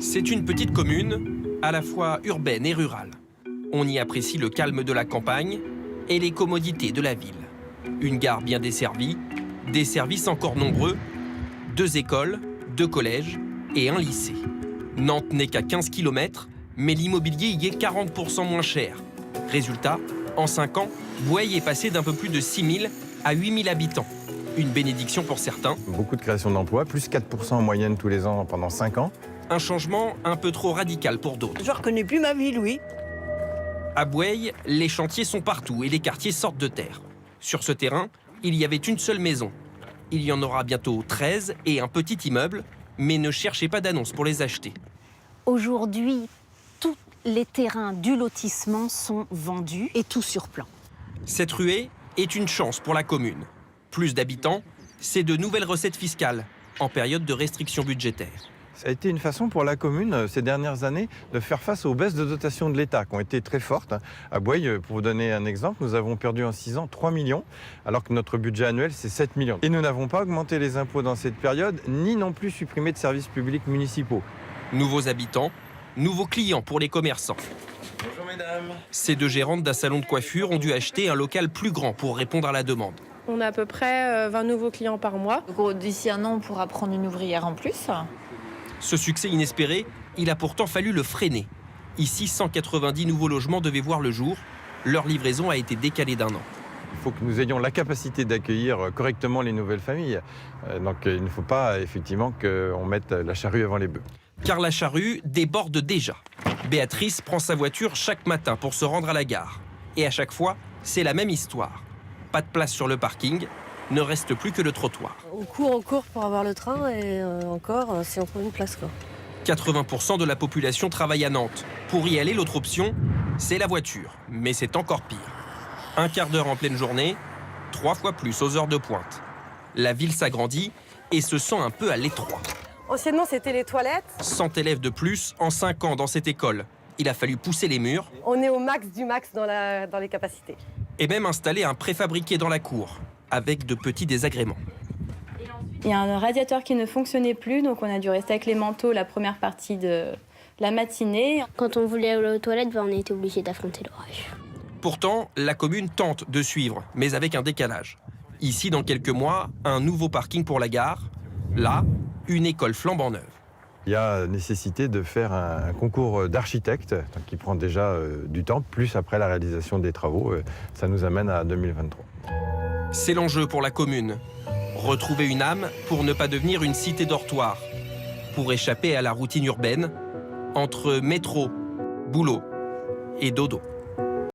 C'est une petite commune, à la fois urbaine et rurale. On y apprécie le calme de la campagne et les commodités de la ville. Une gare bien desservie, des services encore nombreux, 2 écoles, 2 collèges et un lycée. Nantes n'est qu'à 15 km, mais l'immobilier y est 40% moins cher. Résultat, en 5 ans, Boueil est passé d'un peu plus de 6 000 à 8 000 habitants. Une bénédiction pour certains. Beaucoup de création d'emplois, plus 4% en moyenne tous les ans pendant 5 ans. Un changement un peu trop radical pour d'autres. Je ne reconnais plus ma ville, oui. À Boueil, les chantiers sont partout et les quartiers sortent de terre. Sur ce terrain, il y avait une seule maison. Il y en aura bientôt 13 et un petit immeuble, mais ne cherchez pas d'annonce pour les acheter. Aujourd'hui, tous les terrains du lotissement sont vendus et tout sur plan. Cette ruée est une chance pour la commune. Plus d'habitants, c'est de nouvelles recettes fiscales en période de restriction budgétaire. Ça a été une façon pour la commune, ces dernières années, de faire face aux baisses de dotation de l'État qui ont été très fortes. À Boueil, pour vous donner un exemple, nous avons perdu en 6 ans 3 millions, alors que notre budget annuel, c'est 7 millions. Et nous n'avons pas augmenté les impôts dans cette période, ni non plus supprimé de services publics municipaux. Nouveaux habitants, nouveaux clients pour les commerçants. Bonjour mesdames. Ces 2 gérantes d'un salon de coiffure ont dû acheter un local plus grand pour répondre à la demande. On a à peu près 20 nouveaux clients par mois. D'ici un an, on pourra prendre une ouvrière en plus. Ce succès inespéré, il a pourtant fallu le freiner. Ici, 190 nouveaux logements devaient voir le jour. Leur livraison a été décalée d'1 an. Il faut que nous ayons la capacité d'accueillir correctement les nouvelles familles. Donc il ne faut pas effectivement qu'on mette la charrue avant les bœufs. Car la charrue déborde déjà. Béatrice prend sa voiture chaque matin pour se rendre à la gare. Et à chaque fois, c'est la même histoire. Pas de place sur le parking, ne reste plus que le trottoir. On court pour avoir le train et encore, si on trouve une place, quoi. 80% de la population travaille à Nantes. Pour y aller, l'autre option, c'est la voiture. Mais c'est encore pire. 1/4 d'heure en pleine journée, 3 fois plus aux heures de pointe. La ville s'agrandit et se sent un peu à l'étroit. Anciennement, c'était les toilettes. 100 élèves de plus en 5 ans dans cette école. Il a fallu pousser les murs. On est au max du max dans les capacités. Et même installer un préfabriqué dans la cour, avec de petits désagréments. Il y a un radiateur qui ne fonctionnait plus, donc on a dû rester avec les manteaux la première partie de la matinée. Quand on voulait aller aux toilettes, on était obligé d'affronter l'orage. Pourtant, la commune tente de suivre, mais avec un décalage. Ici, dans quelques mois, un nouveau parking pour la gare. Là, une école flambant neuve. Il y a nécessité de faire un concours d'architectes qui prend déjà du temps, plus après la réalisation des travaux. Ça nous amène à 2023. C'est l'enjeu pour la commune. Retrouver une âme pour ne pas devenir une cité dortoir. Pour échapper à la routine urbaine entre métro, boulot et dodo.